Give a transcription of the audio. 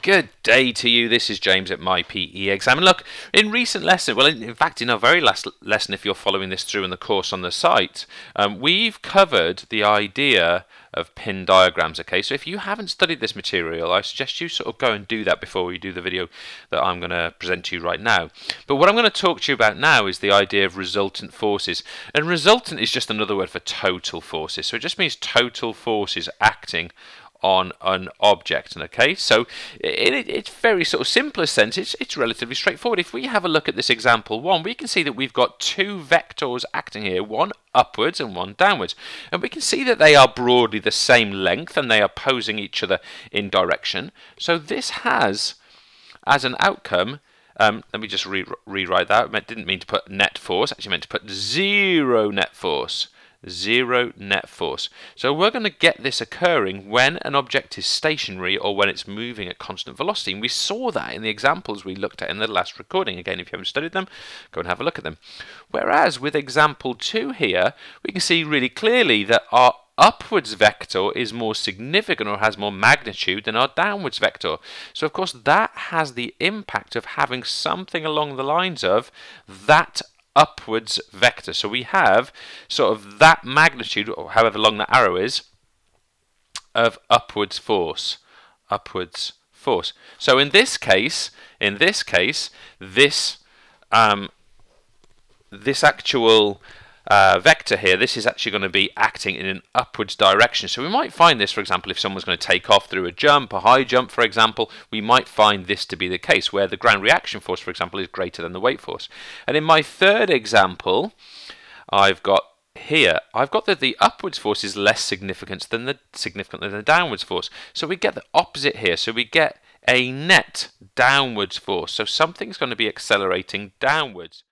Good day to you. This is James at My PE Exam. And look, in recent lesson, well, in fact, in our very last lesson, if you're following this through in the course on the site, we've covered the idea of pin diagrams. Okay, so if you haven't studied this material, I suggest you sort of go and do that before we do the video that I'm going to present to you right now. But what I'm going to talk to you about now is the idea of resultant forces. And resultant is just another word for total forces. So it just means total forces acting on an object. Okay, so in its very sort of simplest sense, it's relatively straightforward. If we have a look at this example 1, we can see that we've got two vectors acting here, one upwards and one downwards, and we can see that they are broadly the same length and they are opposing each other in direction. So this has as an outcome, let me just rewrite that. I didn't mean to put net force, actually meant to put zero net force. Zero net force. So we're going to get this occurring when an object is stationary or when it's moving at constant velocity. And we saw that in the examples we looked at in the last recording. Again, if you haven't studied them, go and have a look at them. Whereas with example 2 here, we can see really clearly that our upwards vector is more significant or has more magnitude than our downwards vector. So of course that has the impact of having something along the lines of that upwards vector. So we have sort of that magnitude, or however long that arrow is, of upwards force. Upwards force. So in this case, this actual vector here, this is actually going to be acting in an upwards direction. So we might find this, for example, if someone's going to take off through a jump, a high jump, for example, we might find this to be the case, where the ground reaction force, for example, is greater than the weight force. And in my third example, I've got that the upwards force is less significant than the downwards force. So we get the opposite here. So we get a net downwards force. So something's going to be accelerating downwards.